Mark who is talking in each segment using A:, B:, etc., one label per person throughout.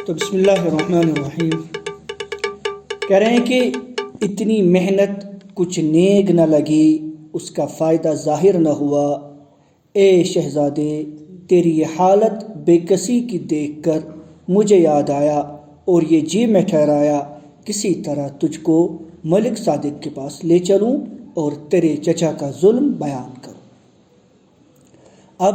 A: تو بسم اللہ الرحمن الرحیم کہہ رہے ہیں کہ اتنی محنت کچھ نیک نہ لگی، اس کا فائدہ ظاہر نہ ہوا۔ اے شہزادے، تیری یہ حالت بے کسی کی دیکھ کر مجھے یاد آیا اور یہ جی میں ٹھہرایا کسی طرح تجھ کو ملک صادق کے پاس لے چلوں اور تیرے چچا کا ظلم بیان کروں۔ اب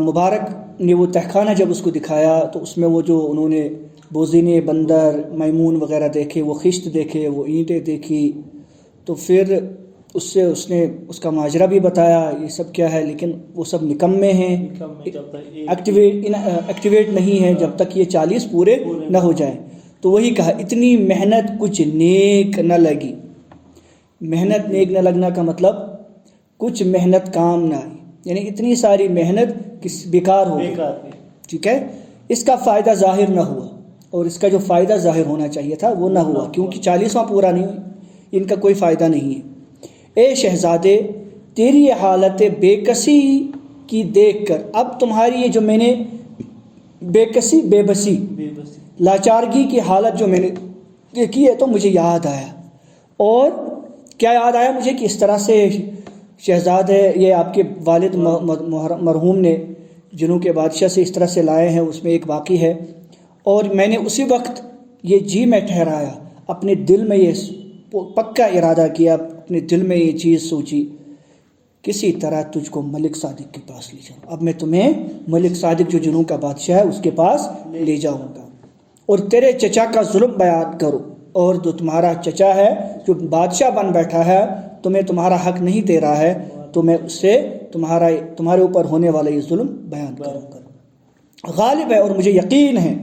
A: مبارک نے وہ تہخانہ جب اس کو دکھایا تو اس میں وہ جو انہوں نے بوزینے، بندر، میمون وغیرہ دیکھے، وہ خشت دیکھے، وہ اینٹیں دیکھی، تو پھر اس نے اس کا ماجرا بھی بتایا یہ سب کیا ہے، لیکن وہ سب نکمے ہیں، ایکٹیویٹ نہیں ہیں جب تک یہ 40 پورے نہ ہو جائیں۔ تو وہی کہا اتنی محنت کچھ نیک نہ لگی۔ محنت نیک نہ لگنا کا مطلب کچھ محنت کام نہ آئی، یعنی اتنی ساری محنت بیکار ہو گئی، ٹھیک ہے، اس کا فائدہ ظاہر نہ ہوا، اور اس کا جو فائدہ ظاہر ہونا چاہیے تھا وہ نہ ہوا، کیونکہ 40واں پورا نہیں ہوئی، ان کا کوئی فائدہ نہیں ہے۔ اے شہزادے، تیری یہ حالت بے کسی کی دیکھ کر، اب تمہاری یہ جو میں نے بے کسی، بے بسی، لاچارگی کی حالت جو میں نے دیکھی ہے تو مجھے یاد آیا۔ اور کیا یاد آیا مجھے کہ اس طرح سے شہزاد ہے، یہ آپ کے والد مرحوم نے جنوں کے بادشاہ سے اس طرح سے لائے ہیں، اس میں ایک واقعی ہے، اور میں نے اسی وقت یہ جی میں ٹھہرایا، اپنے دل میں یہ پکا ارادہ کیا، اپنے دل میں یہ چیز سوچی، کسی طرح تجھ کو ملک صادق کے پاس لے جاؤں، اب میں تمہیں ملک صادق جو جنوں کا بادشاہ ہے اس کے پاس لے جاؤں گا، اور تیرے چچا کا ظلم بیان کرو، اور جو تمہارا چچا ہے جو بادشاہ بن بیٹھا ہے، تمہیں تمہارا حق نہیں دے رہا ہے، تو میں اس سے تمہارے اوپر ہونے والا یہ ظلم بیان کروں گا۔ غالب ہے اور مجھے یقین ہے،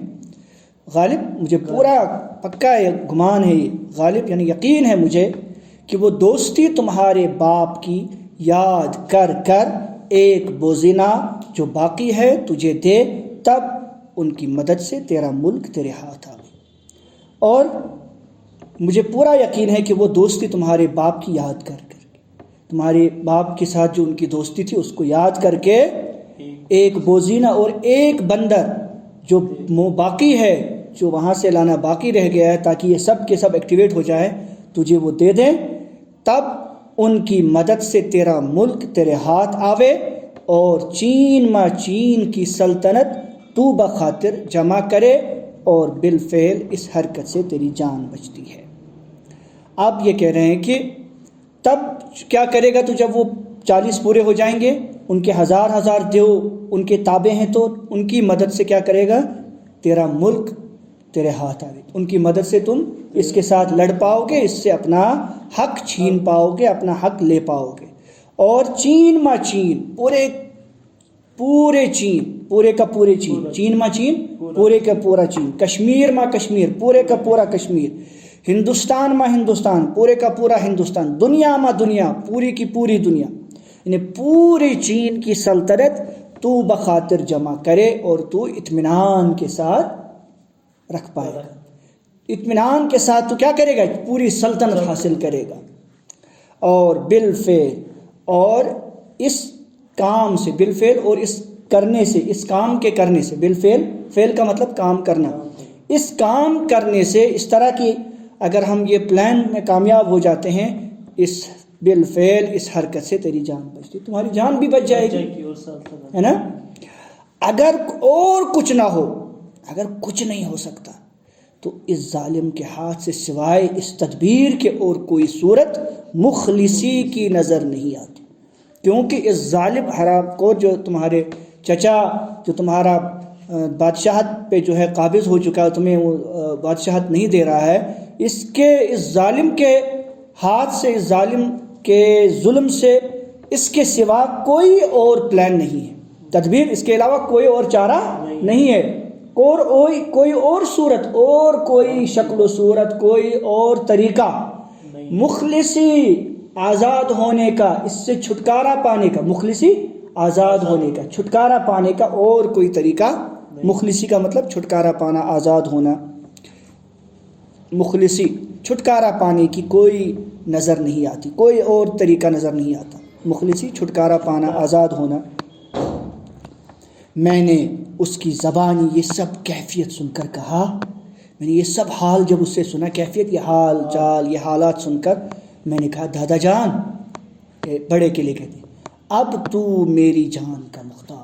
A: غالب مجھے پورا پکا گمان ہے، یہ غالب یعنی یقین ہے مجھے کہ وہ دوستی تمہارے باپ کی یاد کر کر ایک بوزینہ جو باقی ہے تجھے دے، تب ان کی مدد سے تیرا ملک تیرے ہاتھ آئے۔ اور مجھے پورا یقین ہے کہ وہ دوستی تمہارے باپ کی یاد کر کے، تمہارے باپ کے ساتھ جو ان کی دوستی تھی اس کو یاد کر کے ایک بوزینہ اور ایک بندر جو باقی ہے، جو وہاں سے لانا باقی رہ گیا ہے تاکہ یہ سب کے سب ایکٹیویٹ ہو جائے، تجھے وہ دے دیں، تب ان کی مدد سے تیرا ملک تیرے ہاتھ آوے، اور چین ما چین کی سلطنت تو بخاطر جمع کرے، اور بالفعل اس حرکت سے تیری جان بچتی ہے۔ اب یہ کہہ رہے ہیں کہ تب کیا کرے گا تو جب وہ 40 پورے ہو جائیں گے، ان کے ہزار دیو ان کے تابع ہیں، تو ان کی مدد سے کیا کرے گا، تیرا ملک تیرے ہاتھ آئے، ان کی مدد سے تم اس کے ساتھ لڑ پاؤ گے، اس سے اپنا حق چھین پاؤ گے، اپنا حق لے پاؤ گے، اور چین ما چین، پورے چین، پورے کا پورے چین، چین ما چین، پورے کا پورا چین، کشمیر ما کشمیر، پورے کا پورا کشمیر، ہندوستان ما ہندوستان، پورے کا پورا ہندوستان، دنیا ما دنیا، پوری کی پوری دنیا، یعنی پوری چین کی سلطنت تو بخاطر جمع کرے، اور تو اطمینان کے ساتھ رکھ پائے گا۔ اطمینان کے ساتھ تو کیا کرے گا، پوری سلطنت حاصل کرے گا، اور بالفعل، اور اس کام سے، بالفعل اور اس کرنے سے، اس کام کے کرنے سے، بالفعل، فعل کا مطلب کام کرنا، اس کام کرنے سے، اس طرح کی اگر ہم یہ پلان میں کامیاب ہو جاتے ہیں، اس بالفعل اس حرکت سے تیری جان بچتی، تمہاری جان بھی بچ جائے گی، ہے نا۔ اگر اور کچھ نہ ہو، اگر کچھ نہیں ہو سکتا، تو اس ظالم کے ہاتھ سے سوائے اس تدبیر کے اور کوئی صورت مخلصی کی نظر نہیں آتی، کیونکہ اس ظالم حرام کو جو تمہارے چچا، جو تمہارا بادشاہت پہ جو ہے قابض ہو چکا ہے، تمہیں وہ بادشاہت نہیں دے رہا ہے، اس ظالم کے ہاتھ سے، اس ظالم کے ظلم سے، اس کے سوا کوئی اور پلان نہیں ہے، تدبیر، اس کے علاوہ کوئی اور چارہ نہیں ہے، کوئی اور صورت، اور کوئی شکل و صورت، کوئی اور طریقہ مخلصی آزاد ہونے کا، اس سے چھٹکارا پانے کا، مخلصی آزاد ہونے کا، چھٹکارا پانے کا اور کوئی طریقہ، مخلصی کا مطلب چھٹکارا پانا، آزاد ہونا، مخلصی چھٹکارا پانے کی کوئی نظر نہیں آتی، کوئی اور طریقہ نظر نہیں آتا، مخلصی چھٹکارا پانا، آزاد ہونا۔ میں نے اس کی زبانی یہ سب کیفیت سن کر کہا، میں نے یہ سب حال جب اس سے سنا، کیفیت یہ حال چال یہ حالات سن کر میں نے کہا دادا جان، بڑے کے لیے کہتے ہیں، اب تو میری جان کا مختار،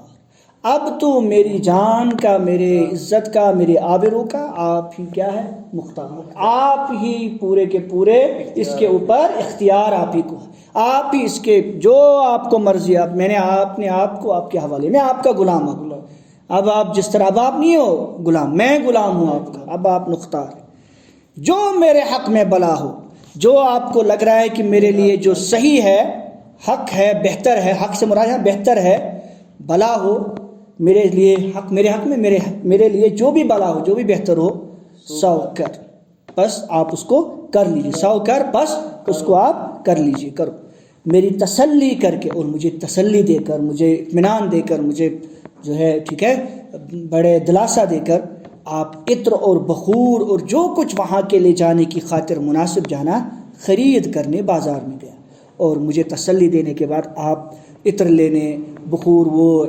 A: اب تو میری جان کا، میرے عزت کا، میرے آبرو کا آپ ہی کیا ہے؟ مختار، آپ ہی پورے کے پورے اس کے اوپر اختیار آپ ہی کو، آپ ہی اس کے جو آپ کو مرضی، آپ میں نے اپنے آپ کو آپ کے حوالے، میں آپ کا غلام ہوں۔ اب آپ جس طرح، اب آپ نہیں ہو غلام، میں غلام ہوں آپ کا، اب آپ مختار ہیں۔ جو میرے حق میں بلا ہو، جو آپ کو لگ رہا ہے کہ میرے لیے جو صحیح ہے، حق ہے، بہتر ہے، حق سے مراد ہے بہتر ہے، بلا ہو میرے لیے، حق میرے حق میں، میرے لیے جو بھی بلا ہو، جو بھی بہتر ہو، سو کر، بس آپ اس کو کر لیجیے، سو کر بس اس کو آپ کر لیجیے، کرو، میری تسلی کر کے، اور مجھے تسلی دے کر، مجھے اطمینان دے کر، مجھے جو ہے ٹھیک ہے بڑے دلاسا دے کر، آپ عطر اور بخور اور جو کچھ وہاں کے لے جانے کی خاطر مناسب جانا، خرید کرنے بازار میں گیا، اور مجھے تسلی دینے کے بعد آپ عطر لینے، بخور، وہ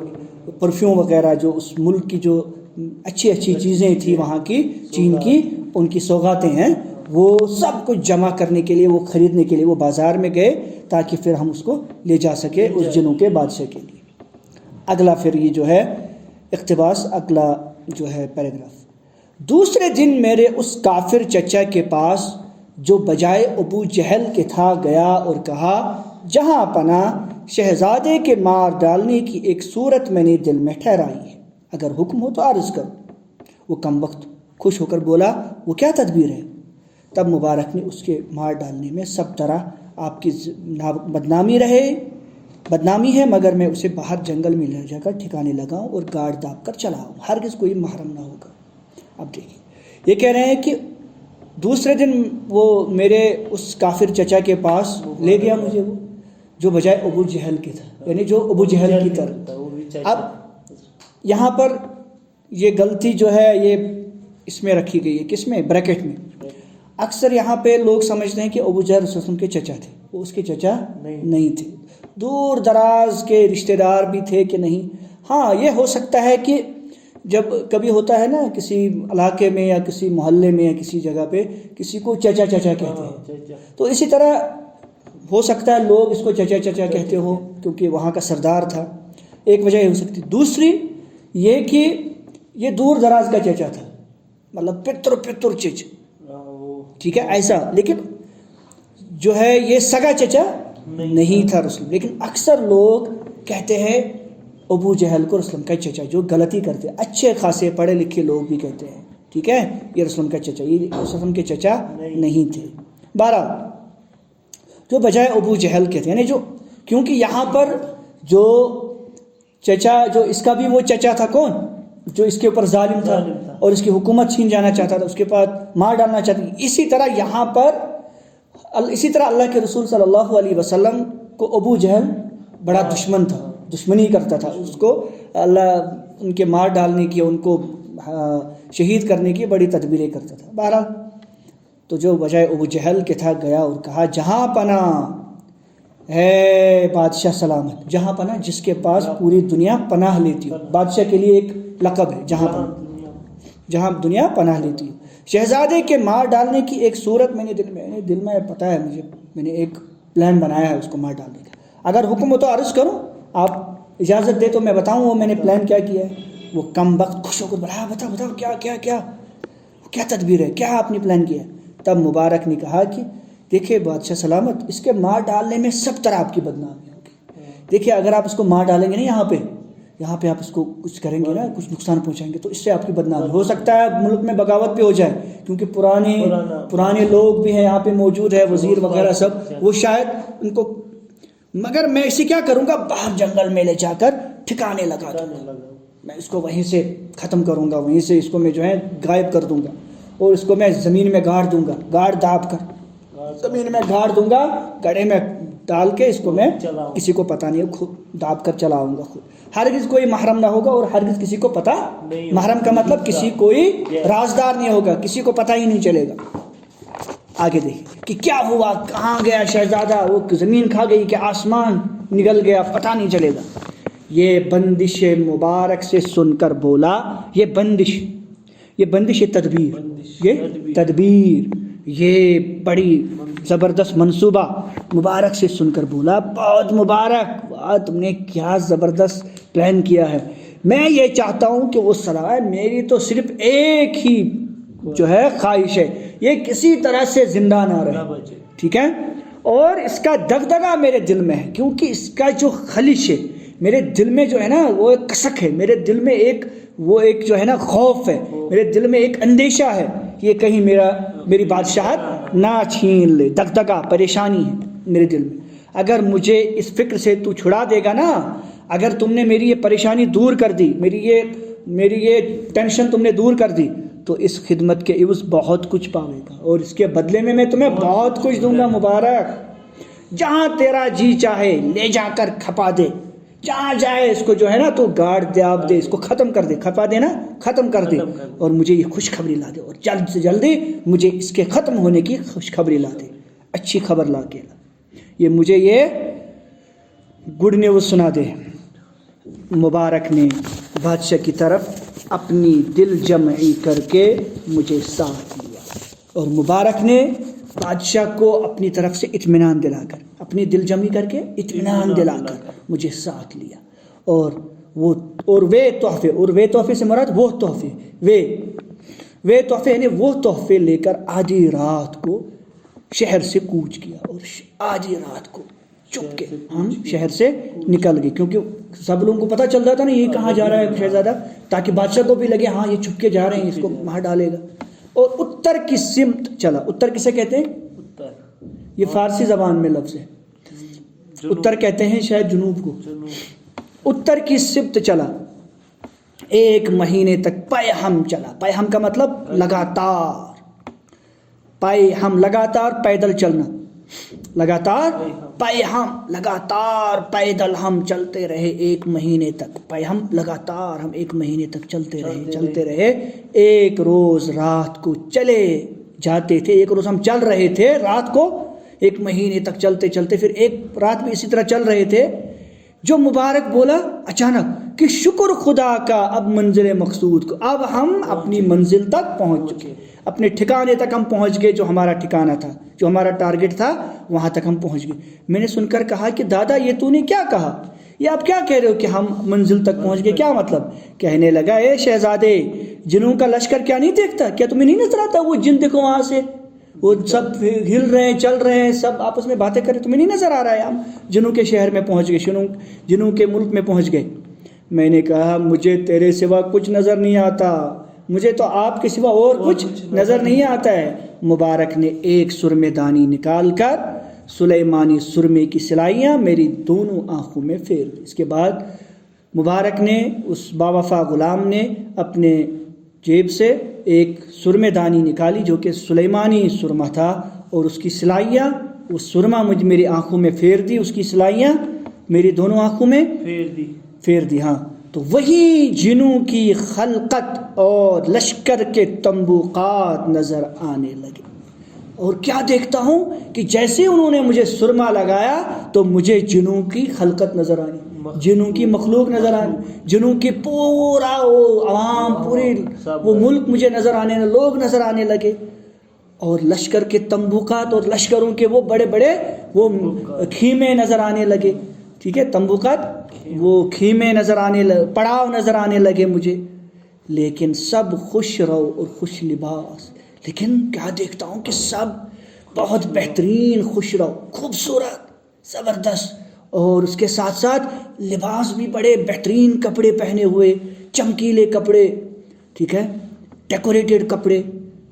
A: پرفیوم وغیرہ جو اس ملک کی جو اچھی اچھی چیزیں تھیں وہاں کی، چین کی، ان کی سوغاتیں ہیں، وہ سب کچھ جمع کرنے کے لیے، وہ خریدنے کے لیے وہ بازار میں گئے، تاکہ پھر ہم اس کو لے جا سکے اس جنوں کے بادشاہ کے لیے۔ اگلا پھر یہ جو ہے اقتباس، اگلا جو ہے پیراگراف، دوسرے دن میرے اس کافر چچا کے پاس جو بجائے ابو جہل کے تھا گیا اور کہا، جہاں پناہ شہزادے کے مار ڈالنے کی ایک صورت میں نے دل میں ٹھہرائی ہے، اگر حکم ہو تو عرض کرو۔ وہ کم وقت خوش ہو کر بولا، وہ کیا تدبیر ہے؟ تب مبارک نے اس کے مار ڈالنے میں سب طرح آپ کی بدنامی ہے، مگر میں اسے باہر جنگل میں لے جا کر ٹھکانے لگاؤں اور گاڑ داب کر چلاؤں، ہرگز کوئی محرم نہ ہوگا۔ اب دیکھیں، یہ کہہ رہے ہیں کہ دوسرے دن وہ میرے اس کافر چچا کے پاس لے گیا مجھے، وہ جو بجائے ابو جہل کے تھا، یعنی جو ابو جہل کی طرح۔ اب یہاں پر یہ غلطی جو ہے یہ اس میں رکھی گئی ہے، کس میں؟ بریکٹ میں۔ اکثر یہاں پہ لوگ سمجھتے ہیں کہ ابو جہل رسول اللہ کے چچا تھے، وہ اس کے چچا نہیں تھے، دور دراز کے رشتہ دار بھی تھے کہ نہیں۔ ہاں یہ ہو سکتا ہے کہ جب کبھی ہوتا ہے نا کسی علاقے میں یا کسی محلے میں یا کسی جگہ پہ کسی کو چچا چچا کہتے ہیں، تو اسی طرح ہو سکتا ہے لوگ اس کو چچا چچا کہتے ہو کیونکہ وہاں کا سردار تھا، ایک وجہ یہ ہو سکتی۔ دوسری یہ کہ یہ دور دراز کا چچا تھا، مطلب پتر چچ، ٹھیک ہے ایسا، لیکن جو ہے یہ سگا چچا نہیں تھا رسول۔ لیکن اکثر لوگ کہتے ہیں ابو جہل کو رسول کا چچا، جو غلطی کرتے ہیں، اچھے خاصے پڑھے لکھے لوگ بھی کہتے ہیں، ٹھیک ہے یہ رسول کا چچا، یہ رسول کے چچا نہیں تھے۔ 12 جو بجائے ابو جہل کے تھے، یعنی جو، کیونکہ یہاں پر جو چچا، جو اس کا بھی وہ چچا تھا، کون؟ جو اس کے اوپر ظالم تھا اور اس کی حکومت چھین جانا چاہتا تھا، اس کے پاس مار ڈالنا چاہتا تھا۔ اسی طرح یہاں پر اسی طرح اللہ کے رسول صلی اللہ علیہ وسلم کو ابو جہل بڑا دشمن تھا، دشمنی کرتا تھا، اس کو اللہ ان کے مار ڈالنے کی، ان کو شہید کرنے کی بڑی تدبیریں کرتا تھا۔ 12 تو جو بجائے ابو جہل کے تھا گیا اور کہا، جہاں پناہ ہے بادشاہ سلامت، جہاں پناہ جس کے پاس پوری دنیا پناہ لیتی ہو، بادشاہ کے لیے ایک لقب ہے جہاں پناہ، جہاں دنیا پناہ لیتی ہو، شہزادے کے مار ڈالنے کی ایک صورت میں نے دل میں پتہ ہے مجھے، میں نے ایک پلان بنایا ہے اس کو مار ڈالنے کا، اگر حکم ہو تو عرض کروں، آپ اجازت دے تو میں بتاؤں وہ میں نے پلان کیا کیا ہے۔ وہ کم وقت خوش ہو کر بڑھا، بتاؤ کیا تدبیر ہے، کیا آپ نے پلان کیا ہے؟ تب مبارک نے کہا کہ دیکھیں بادشاہ سلامت، اس کے مار ڈالنے میں سب طرح آپ کی بدنامی ہوگی۔ دیکھیں اگر آپ اس کو مار ڈالیں گے نا یہاں پہ آپ اس کو کچھ کریں گے نا، کچھ نقصان پہنچائیں گے، تو اس سے آپ کی بدنامی ہو سکتا ہے، ملک میں بغاوت بھی ہو جائے، کیونکہ پرانے لوگ بھی ہیں یہاں پہ موجود ہے، وزیر وغیرہ سب، وہ شاید ان کو، مگر میں اسی کیا کروں گا، باہر جنگل میں لے جا کر ٹھکانے لگا دوں گا، میں اس کو وہیں سے ختم کروں گا، وہیں سے اس کو میں جو ہے غائب کر دوں گا، اور اس کو میں زمین میں گاڑ دوں گا، گاڑ داب کر زمین میں گاڑ دوں گا، گڑھے میں ڈال کے اس کو میں کسی کو پتہ نہیں، خود داب کر چلاؤں گا خود، ہرگز کوئی محرم نہ ہوگا، اور ہرگز کسی کو پتہ، محرم کا مطلب کسی کوئی رازدار نہیں ہوگا، کسی کو پتہ ہی نہیں چلے گا۔ آگے دیکھیں کہ کیا ہوا، کہاں گیا شہزادہ، وہ زمین کھا گئی کہ آسمان نگل گیا، پتہ نہیں چلے گا۔ یہ بندش مبارک سے سن کر بولا، یہ بندش یہ تدبیر، یہ تدبیر، یہ بڑی زبردست منصوبہ مبارک سے سن کر بولا، بہت مبارک، تم نے کیا زبردست پلان کیا ہے، میں یہ چاہتا ہوں کہ وہ صلاح، میری تو صرف ایک ہی جو ہے خواہش ہے، یہ کسی طرح سے زندہ نہ رہے، ٹھیک ہے، اور اس کا دغدغہ میرے دل میں ہے، کیونکہ اس کا جو خلش ہے میرے دل میں جو ہے نا وہ ایک کسک ہے، میرے دل میں ایک جو ہے نا خوف ہے، میرے دل میں ایک اندیشہ ہے کہ یہ کہیں میری بادشاہت نہ چھین لے، دغدغہ پریشانی ہے میرے دل میں، اگر مجھے اس فکر سے تو چھڑا دے گا نا، اگر تم نے میری یہ پریشانی دور کر دی، میری یہ ٹینشن تم نے دور کر دی، تو اس خدمت کے عوض بہت کچھ پاوے گا، اور اس کے بدلے میں تمہیں بہت کچھ دوں گا مبارک، جہاں تیرا جی چاہے لے جا کر کھپا دے، جہاں جائے اس کو جو ہے نا تو گاڑ دے، آپ دے، اس کو ختم کر دے، کھپا دے نا، ختم کر دے، اور مجھے یہ خوشخبری لا دے، اور جلد سے جلدی مجھے اس کے ختم ہونے کی خوشخبری لا دے، اچھی خبر لا کے لا، مجھے یہ گڈ نیوز سنا دے۔ مبارک نے بادشاہ کی طرف اپنی دل جمعی کر کے مجھے ساتھ لیا، اور مبارک نے بادشاہ کو اپنی طرف سے اطمینان دلا کر، اپنی دل جمعی کر کے اطمینان دلا کر مجھے ساتھ لیا، اور وہ تحفے سے مراد وہ تحفے، وہ تحفے یعنی وہ تحفے لے کر آدھی رات کو شہر سے کوچ کیا، اور آدھی رات کو چپ کے ہم شہر سے نکل گئے، کیونکہ سب لوگوں کو پتہ چل رہا تھا نا یہ کہاں جا رہا ہے شہزادہ، تاکہ بادشاہ کو بھی لگے ہاں یہ چھپ کے جا رہے ہیں، اس کو مار ڈالے گا، اور اتر کی سمت چلا۔ اتر کسے کہتے ہیں؟ یہ فارسی زبان میں لفظ ہے، اتر کہتے ہیں شاید جنوب کو، اتر کی سمت چلا، 1 مہینے تک پیہم چلا، پیہم کا مطلب لگاتار، پیہم لگاتار پیدل چلنا، لگاتار پیہم، لگاتار پیدل ہم چلتے رہے 1 مہینے تک، پیہم لگاتار ہم 1 مہینے تک چلتے رہے، ایک روز رات کو چلے جاتے تھے، ایک روز ہم چل رہے تھے رات کو 1 مہینے تک چلتے، پھر ایک رات بھی اسی طرح چل رہے تھے، جو مبارک بولا اچانک کہ شکر خدا کا اب منزل مقصود کو، اب ہم اپنی منزل تک پہنچ چکے، اپنے ٹھکانے تک ہم پہنچ گئے، جو ہمارا ٹھکانہ تھا، جو ہمارا ٹارگٹ تھا وہاں تک ہم پہنچ گئے۔ میں نے سن کر کہا کہ دادا یہ تو نے کیا کہا، یہ آپ کیا کہہ رہے ہو کہ ہم منزل تک پہنچ گئے، کیا مطلب؟ کہنے لگا اے شہزادے، جنوں کا لشکر کیا نہیں دیکھتا، کیا تمہیں نہیں نظر آتا وہ جن دیکھو وہاں سے، وہ سب ہل رہے ہیں، چل رہے ہیں، سب آپس میں باتیں کر رہے، تمہیں نہیں نظر آ رہا ہے ہم جنوں کے شہر میں پہنچ گئے، جنوں کے ملک میں پہنچ گئے۔ میں نے کہا مجھے تیرے سوا کچھ نظر نہیں آتا، مجھے تو آپ کے سوا اور کچھ نظر نہیں آتا ہے۔ مبارک نے ایک سرمے دانی نکال کر سلیمانی سرمے کی سلائیاں میری دونوں آنکھوں میں پھیر دی۔ اس کے بعد مبارک نے، اس باوفا غلام نے اپنے جیب سے ایک سرمے دانی نکالی جو کہ سلیمانی سرما تھا، اور اس کی سلائیاں، وہ سرما مجھ میری آنکھوں میں پھیر دی، اس کی سلائیاں میری دونوں آنکھوں میں پھیر دی۔ ہاں، تو وہی جنوں کی خلقت اور لشکر کے تنبوقات نظر آنے لگے، اور کیا دیکھتا ہوں کہ جیسے انہوں نے مجھے سرما لگایا تو مجھے جنوں کی خلقت نظر آئی، جنوں کی مخلوق نظر آئی، جنوں کی پورا وہ عوام، پوری وہ ملک مجھے نظر آنے، لوگ نظر آنے لگے، اور لشکر کے تنبوقات اور لشکروں کے وہ بڑے بڑے وہ خیمے نظر آنے لگے، ٹھیک ہے، تنبوقات وہ خیمے نظر آنے لگے، پڑاؤ نظر آنے لگے مجھے، لیکن سب خوش رو اور خوش لباس، لیکن کیا دیکھتا ہوں کہ سب بہت بہترین خوش رو، خوبصورت، زبردست، اور اس کے ساتھ ساتھ لباس بھی بڑے بہترین کپڑے پہنے ہوئے، چمکیلے کپڑے، ٹھیک ہے، ڈیکوریٹڈ کپڑے۔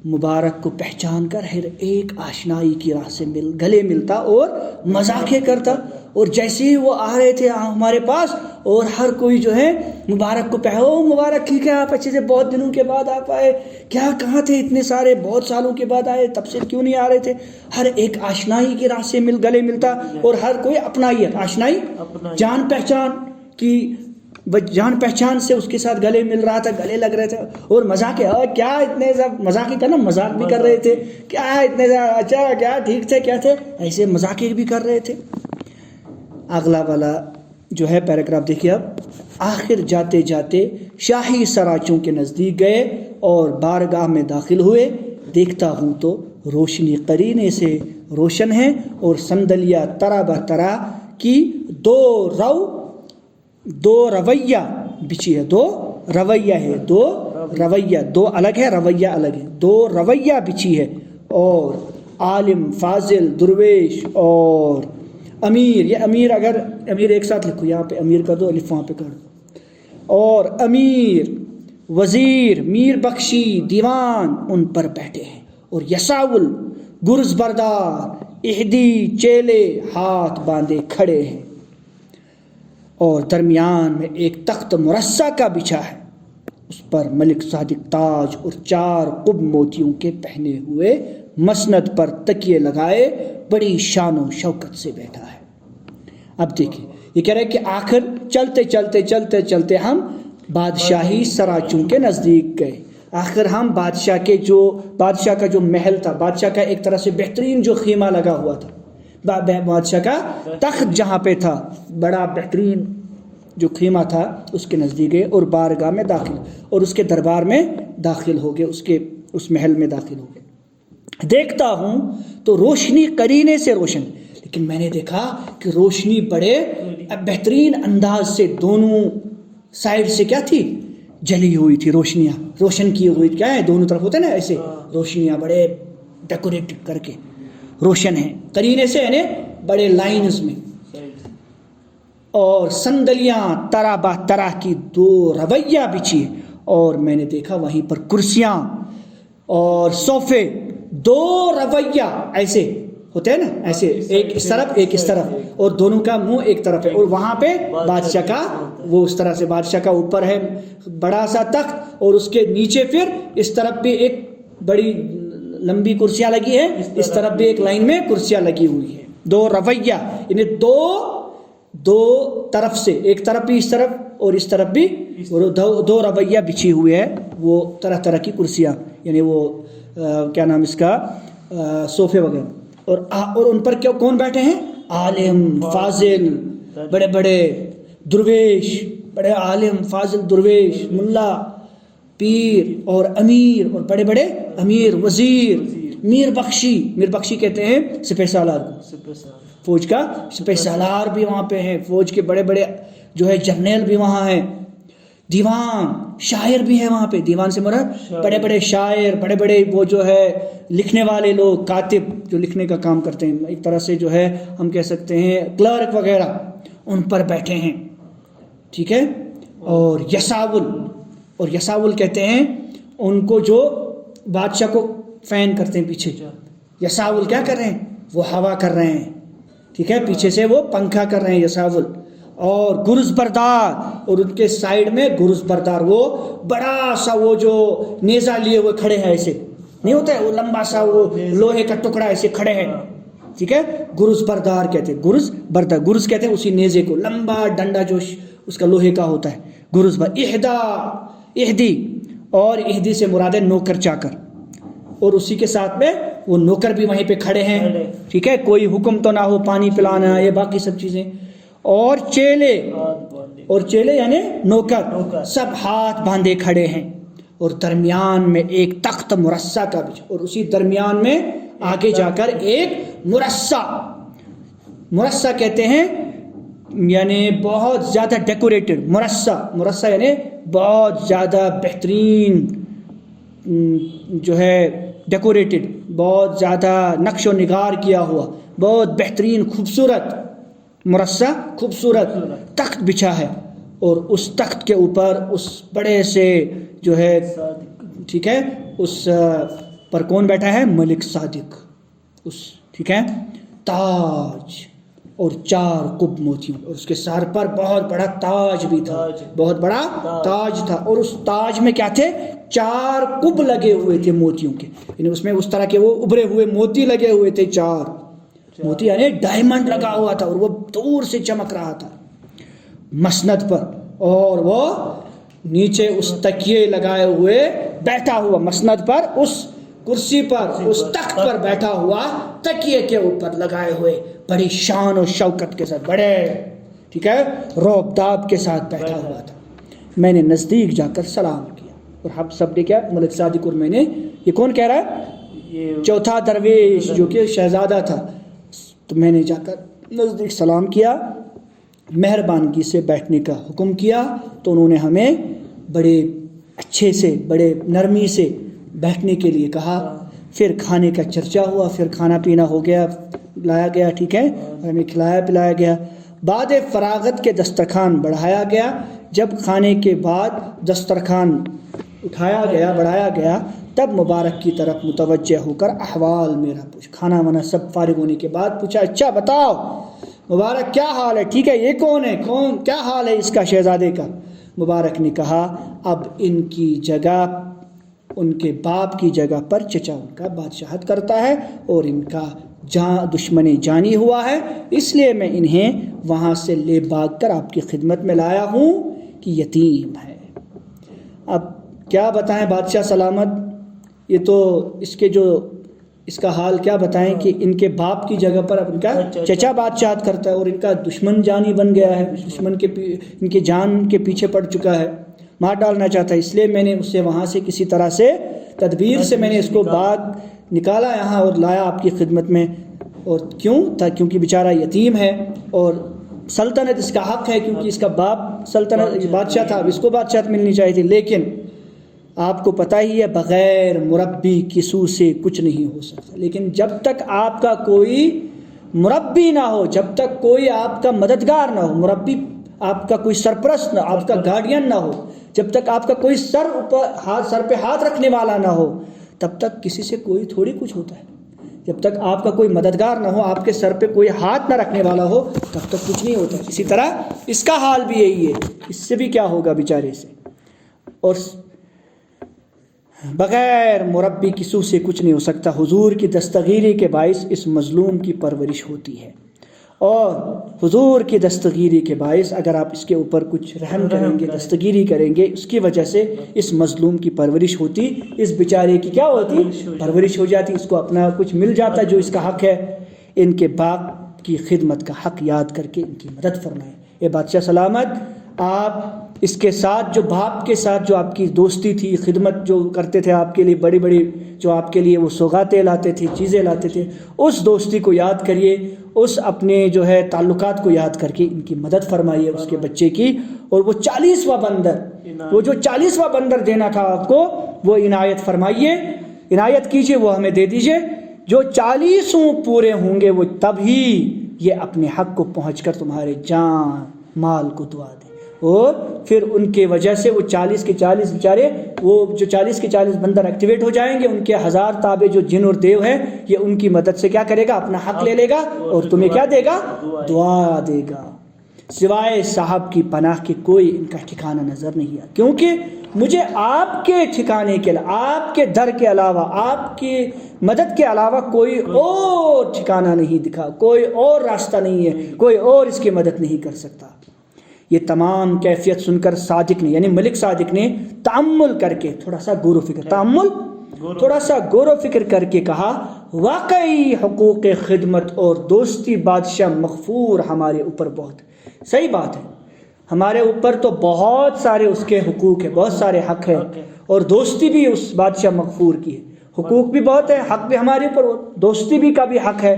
A: مبارک کو پہچان کر ہر ایک آشنائی کی راہ سے گلے ملتا اور مذاقیں کرتا، اور جیسے ہی وہ آ رہے تھے ہمارے پاس، اور ہر کوئی جو ہے مبارک کو او مبارک ٹھیک ہے، آپ اچھے سے، بہت دنوں کے بعد آپ آئے، کیا کہاں تھے اتنے سارے، بہت سالوں کے بعد آئے، تب سے کیوں نہیں آ رہے تھے؟ ہر ایک آشنائی کی راہ سے گلے ملتا، اور ہر کوئی اپنائیت، آشنائی، جان پہچان کی، جان پہچان سے اس کے ساتھ گلے مل رہا تھا، گلے لگ رہے تھے، اور مذاق، کیا اتنے سب مذاق کرنا، مذاق بھی کر رہے تھے، کیا اتنے اچھا، کیا ٹھیک تھے، کیا تھے، ایسے مذاق بھی کر رہے تھے۔ اگلا والا جو ہے پیراگراف دیکھیے اب، آخر جاتے جاتے شاہی سراچوں کے نزدیک گئے اور بارگاہ میں داخل ہوئے، دیکھتا ہوں تو روشنی قرینے سے روشن ہے اور صندلیاں طرح بہ طرح کی دو رویہ بچھی ہے، دو رویہ ہے، دو رویہ، دو الگ ہے، رویہ الگ ہے، دو رویہ بچھی ہے، اور عالم، فاضل، درویش اور امیر، یہ امیر اگر امیر ایک ساتھ لکھو، یہاں پہ امیر کر دو، الف وہاں پہ کر دو، اور امیر، وزیر، میر بخشی، دیوان ان پر بیٹھے ہیں، اور یساول، گرز بردار، اہدی، چیلے ہاتھ باندھے کھڑے ہیں، اور درمیان میں ایک تخت مرصع کا بچھا ہے، اس پر ملک صادق تاج اور 4 قب موتیوں کے پہنے ہوئے مسند پر تکیے لگائے بڑی شان و شوکت سے بیٹھا ہے۔ اب دیکھیں یہ کہہ رہے کہ آخر چلتے چلتے چلتے چلتے ہم بادشاہی سراچوں کے نزدیک گئے، آخر ہم بادشاہ کا جو محل تھا، بادشاہ کا ایک طرح سے بہترین جو خیمہ لگا ہوا تھا، بادشاہ کا تخت جہاں پہ تھا، بڑا بہترین جو خیمہ تھا، اس کے نزدیک گئے اور بارگاہ میں داخل اور اس کے دربار میں داخل ہو گئے، اس محل میں داخل ہو گئے۔ دیکھتا ہوں تو روشنی قرینے سے روشن، لیکن میں نے دیکھا کہ روشنی بڑے بہترین انداز سے دونوں سائڈ سے کیا تھی، جلی ہوئی تھی، روشنیاں روشن کی ہوئی، کیا ہے دونوں طرف ہوتے ہیں نا ایسے، روشنیاں بڑے ڈیکوریٹ کر کے روشن ہیں، قرینے سے یعنی بڑے لائنز میں، اور صندلیاں طرح بہ طرح کی 2 رویہ بچھی، اور میں نے دیکھا وہیں پر کرسیاں اور صوفے 2 رویہ ایسے ہوتے ہیں نا، ایسے ایک اس طرف ایک اس طرف، اور دونوں کا منہ ایک طرف ہے، اور وہاں پہ بادشاہ کا وہ اس طرح سے بادشاہ کا اوپر ہے بڑا سا تخت، اور اس کے نیچے پھر اس طرف بھی ایک بڑی لمبی کرسیاں لگی ہے، اس طرف بھی ایک لائن میں کرسیاں لگی ہوئی ہے، 2 رویہ یعنی دو طرف سے، ایک طرف بھی اس طرف اور اس طرف بھی 2 رویہ بچھی ہوئی ہے، وہ طرح طرح کی کرسیاں، یعنی وہ کیا نام اس کا، صوفے وغیرہ، اور ان پر کون بیٹھے ہیں، عالم، فاضل، بڑے بڑے درویش، بڑے عالم، فاضل، درویش، ملا، پیر اور امیر، اور بڑے بڑے امیر، وزیر، میر بخشی کہتے ہیں سپہ سالار کو، فوج کا سپہ سالار بھی وہاں پہ ہیں، فوج کے بڑے بڑے جو ہے جرنیل بھی وہاں ہیں، دیوان، شاعر بھی ہیں وہاں پہ، دیوان سے مراد بڑے بڑے شاعر، بڑے بڑے وہ جو ہے لکھنے والے لوگ، کاتب جو لکھنے کا کام کرتے ہیں، ایک طرح سے جو ہے ہم کہہ سکتے ہیں کلرک وغیرہ، ان پر بیٹھے ہیں، ٹھیک ہے، اور یساول کہتے ہیں ان کو جو بادشاہ کو فین کرتے ہیں پیچھے، یساول کیا کر رہے ہیں، وہ ہوا کر رہے ہیں، ٹھیک ہے، پیچھے سے وہ پنکھا کر رہے ہیں یساول، اور گرز بردار، اور ان کے سائیڈ میں گرز بردار، وہ بڑا سا وہ جو نیزہ لیے ہوئے کھڑے ہیں، ایسے نہیں ہوتا ہے وہ لمبا سا وہ لوہے کا ٹکڑا ایسے کھڑے ہیں، ٹھیک ہے، گرز بردار کہتے ہیں، گرز بردار، گرز کہتے ہیں اسی نیزے کو، لمبا ڈنڈا جو اس کا لوہے کا ہوتا ہے، گرز بردار، اہدی، اور اہدی سے مراد ہے نوکر چاکر، اور اسی کے ساتھ میں وہ نوکر بھی وہیں پہ کھڑے ہیں، ٹھیک ہے، کوئی حکم تو نہ ہو، پانی پلانا، یہ باقی سب چیزیں، اور چیلے یعنی نوکر، سب ہاتھ باندھے کھڑے ہیں، اور درمیان میں ایک تخت مرصع کا بھی، اور اسی درمیان میں آگے جا کر ایک مرصع کہتے ہیں یعنی بہت زیادہ ڈیکوریٹڈ، مرصع یعنی بہت زیادہ بہترین جو ہے ڈیکوریٹڈ، بہت زیادہ نقش و نگار کیا ہوا، بہت بہترین خوبصورت مرصع، خوبصورت تخت بچھا ہے، اور اس تخت کے اوپر اس بڑے سے جو ہے، ٹھیک ہے، اس پر کون بیٹھا ہے، ملک صادق، اس ٹھیک ہے، تاج اور 4 قب موتیوں، اور اس کے سر پر بہت بڑا تاج بھی تھا، بہت بڑا تاج تھا، اور اس تاج میں کیا تھے، 4 قب لگے ہوئے تھے موتیوں کے، یعنی اس میں اس طرح کے وہ ابھرے ہوئے موتی لگے ہوئے تھے، 4 موتی یعنی ڈائمنڈ لگا ہوا تھا، اور وہ دور سے چمک رہا تھا مسند پر، اور وہ نیچے اس تکیے لگائے ہوئے بیٹھا ہوا، مسند پر، اس کرسی پر، اس تخت پر بیٹھا ہوا، تکیے کے اوپر لگائے ہوئے، بڑی شان و شوکت کے ساتھ، بڑے ٹھیک ہے، رعب داب کے ساتھ بیٹھا ہوا تھا. میں نے نزدیک جا کر سلام کیا، اور ہم سب نے کیا، ملک صادق اور میں نے، یہ کون کہہ رہا ہے؟ چوتھا درویش جو کہ شہزادہ تھا. تو میں نے جا کر نزدیک سلام کیا، مہربانی سے بیٹھنے کا حکم کیا. تو انہوں نے ہمیں بڑے اچھے سے، بڑے نرمی سے بیٹھنے کے لیے کہا. پھر کھانے کا چرچا ہوا، پھر کھانا پینا ہو گیا، لایا گیا، ٹھیک ہے، ہمیں کھلایا پلایا گیا. بعد فراغت کے دسترخوان بڑھایا گیا. جب کھانے کے بعد دسترخوان اٹھایا گیا، بڑھایا گیا، تب مبارک کی طرف متوجہ ہو کر احوال میرا پوچھ، کھانا وانا سب فارغ ہونے کے بعد پوچھا، اچھا بتاؤ مبارک کیا حال ہے، ٹھیک ہے، یہ کون ہے، کیا حال ہے اس کا، شہزادے کا. مبارک نے کہا اب ان کی جگہ، ان کے باپ کی جگہ پر چچا ان کا بادشاہت کرتا ہے، اور ان کا دشمن جانی ہوا ہے، اس لیے میں انہیں وہاں سے لے بھاگ کر آپ کی خدمت میں لایا ہوں کہ یتیم ہے. اب کیا بتائیں بادشاہ سلامت، یہ تو اس کا حال کیا بتائیں کہ ان کے باپ کی جگہ پر اب ان کا چچا بادشاہت کرتا ہے، اور ان کا دشمن جانی بن گیا ہے، دشمن ان کے جان کے پیچھے پڑ چکا ہے، مار ڈالنا چاہتا ہے. اس لیے میں نے اسے وہاں سے کسی طرح سے تدبیر سے میں نے اس کو باغ نکالا یہاں اور لایا آپ کی خدمت میں. اور کیونکہ بیچارہ یتیم ہے، اور سلطنت اس کا حق ہے کیونکہ اس کا باپ سلطنت بادشاہ تھا، اب اس کو بادشاہت ملنی چاہیے تھی. لیکن آپ کو پتہ ہی ہے بغیر مربی کسو سے کچھ نہیں ہو سکتا. لیکن جب تک آپ کا کوئی مربی نہ ہو، جب تک کوئی آپ کا مددگار نہ ہو، مربی آپ کا کوئی سرپرست نہ، آپ کا گارڈین نہ ہو، جب تک آپ کا کوئی سر پہ ہاتھ رکھنے والا نہ ہو، تب تک کسی سے کوئی تھوڑی کچھ ہوتا ہے. جب تک آپ کا کوئی مددگار نہ ہو، آپ کے سر پہ کوئی ہاتھ نہ رکھنے والا ہو، تب تک کچھ نہیں ہوتا. اسی طرح اس کا حال بھی یہی ہے، اس سے بھی کیا ہوگا بیچارے سے. اور بغیر مربی کسو سے کچھ نہیں ہو سکتا. حضور کی دستگیری کے باعث اس مظلوم کی پرورش ہوتی ہے، اور حضور کی دستگیری کے باعث اگر آپ اس کے اوپر کچھ رحم کریں گے، دستگیری کریں گے، اس کی وجہ سے اس مظلوم کی پرورش ہوتی، اس بیچارے کی کیا ہوتی، پرورش ہو جاتی، اس کو اپنا کچھ مل جاتا جو اس کا حق ہے. ان کے باپ کی خدمت کا حق یاد کر کے ان کی مدد فرمائیں. اے بادشاہ سلامت، آپ اس کے ساتھ جو باپ کے ساتھ جو آپ کی دوستی تھی، خدمت جو کرتے تھے آپ کے لیے، بڑی بڑی جو آپ کے لیے وہ سوغاتیں لاتے تھے، چیزیں لاتے تھے، اس دوستی کو یاد کریے، اس اپنے جو ہے تعلقات کو یاد کر کے ان کی مدد فرمائیے اس کے بچے کی. اور وہ 40واں بندر، وہ جو 40واں بندر دینا تھا آپ کو، وہ عنایت فرمائیے، عنایت کیجئے، وہ ہمیں دے دیجئے. جو 40 پورے ہوں گے وہ تب ہی یہ اپنے حق کو پہنچ کر تمہارے جان مال کو دعا دے. اور پھر ان کے وجہ سے وہ 40 کے 40 بیچارے، وہ جو 40 کے 40 بندر ایکٹیویٹ ہو جائیں گے، ان کے 1000 تابع جو جن اور دیو ہیں، یہ ان کی مدد سے کیا کرے گا، اپنا حق لے لے گا، اور تمہیں کیا دے گا، دعا دے گا. سوائے صاحب کی پناہ کے کوئی ان کا ٹھکانہ نظر نہیں آیا، کیونکہ مجھے آپ کے ٹھکانے کے علاوہ، آپ کے در کے علاوہ، آپ کی مدد کے علاوہ کوئی اور ٹھکانہ نہیں دکھا، کوئی اور راستہ نہیں ہے، کوئی اور اس کی مدد نہیں کر سکتا. یہ تمام کیفیت سن کر صادق نے، یعنی ملک صادق نے تأمل کر کے، تھوڑا سا غور و فکر، تأمل تھوڑا سا غور و فکر کر کے کہا، واقعی حقوق خدمت اور دوستی بادشاہ مغفور ہمارے اوپر بہت ہے. صحیح بات ہے، ہمارے اوپر تو بہت سارے اس کے حقوق ہیں، بہت سارے حق ہیں، اور دوستی بھی اس بادشاہ مغفور کی ہے. حقوق بھی بہت ہے، حق بھی ہمارے اوپر، دوستی بھی کا بھی حق ہے.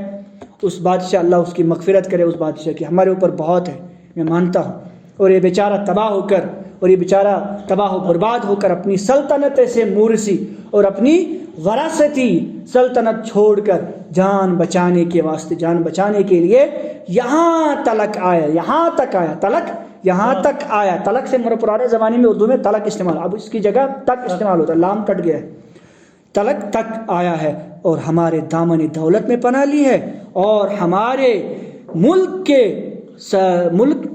A: اس بادشاہ، اللہ اس کی مغفرت کرے اس بادشاہ کی، ہمارے اوپر بہت ہے، میں مانتا ہوں. اور یہ بیچارہ تباہ ہو کر، اور یہ بیچارہ تباہ و برباد ہو کر اپنی سلطنت سے مورثی اور اپنی وراثتی سلطنت چھوڑ کر جان بچانے کے واسطے، جان بچانے کے لیے یہاں تلک آیا، یہاں تک آیا. تلک یہاں تک آیا، تلک سے پرانے زمانے میں اردو میں تلک استعمال، اب اس کی جگہ تک استعمال ہوتا ہے، لام کٹ گیا ہے. تلک تک آیا ہے، اور ہمارے دامن دولت میں پناہ لی ہے، اور ہمارے ملک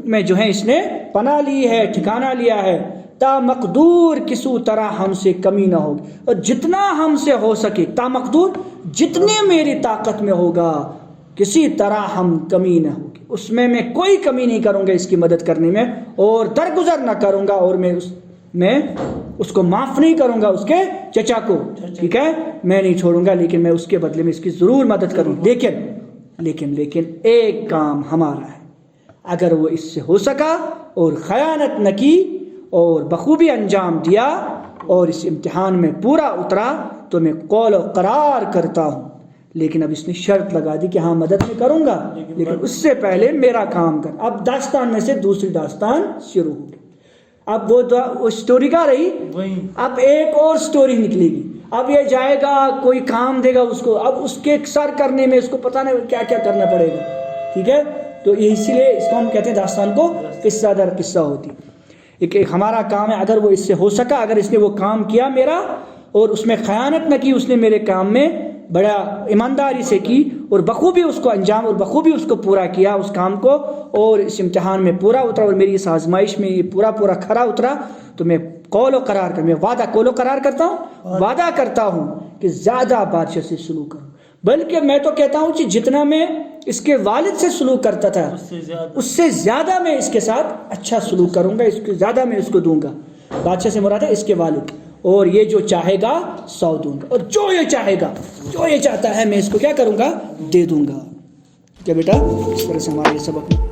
A: میں جو ہے اس نے پناہ لی ہے، ٹھکانہ لیا ہے. تا مقدور کسو طرح ہم سے کمی نہ ہوگی، اور جتنا ہم سے ہو سکے، تا مقدور جتنے میری طاقت میں ہوگا، کسی طرح ہم کمی نہ ہوگی، اس میں کوئی کمی نہیں کروں گا اس کی مدد کرنے میں، اور درگزر نہ کروں گا، اور میں اس کو معاف نہیں کروں گا، اس کے چچا کو، ٹھیک ہے، میں نہیں چھوڑوں گا، لیکن میں اس کے بدلے میں اس کی ضرور مدد کروں. لیکن ایک کام ہمارا ہے، اگر وہ اس سے ہو سکا اور خیانت نہ کی اور بخوبی انجام دیا اور اس امتحان میں پورا اترا تو میں قول و قرار کرتا ہوں. لیکن اب اس نے شرط لگا دی کہ ہاں مدد میں کروں گا لیکن اس سے پہلے میرا کام کر. اب داستان میں سے دوسری داستان شروع ہوگی. اب وہ سٹوری کہاں رہی, اب ایک اور سٹوری نکلے گی. اب یہ جائے گا, کوئی کام دے گا اس کو, اب اس کے سر کرنے میں اس کو پتہ نہیں کیا کیا کرنا پڑے گا. ٹھیک ہے, تو اسی لیے اس کو ہم کہتے ہیں داستان کو قصہ در قصہ ہوتی. ایک ہمارا کام ہے, اگر وہ اس سے ہو سکا, اگر اس نے وہ کام کیا میرا اور اس میں خیانت نہ کی, اس نے میرے کام میں بڑا ایمانداری سے کی اور بخوبی اس کو انجام اور بخوبی اس کو پورا کیا اس کام کو, اور اس امتحان میں پورا اترا اور میری اس آزمائش میں یہ پورا کھرا اترا, تو میں قول و قرار کر, میں وعدہ قول و قرار کرتا ہوں, وعدہ کرتا ہوں کہ زیادہ بادشاہ سے سلوک کروں. بلکہ میں تو کہتا ہوں کہ جتنا میں اس کے والد سے سلوک کرتا تھا اس سے زیادہ میں اس کے ساتھ اچھا سلوک کروں گا, اس کے زیادہ میں اس کو دوں گا. بادشاہ سے مراد ہے اس کے والد. اور یہ جو چاہے گا 100 دوں گا, اور جو یہ چاہے گا, جو یہ چاہتا ہے میں اس کو کیا کروں گا, دے دوں گا. کیا بیٹا, اس طرح سے ہمارے سبق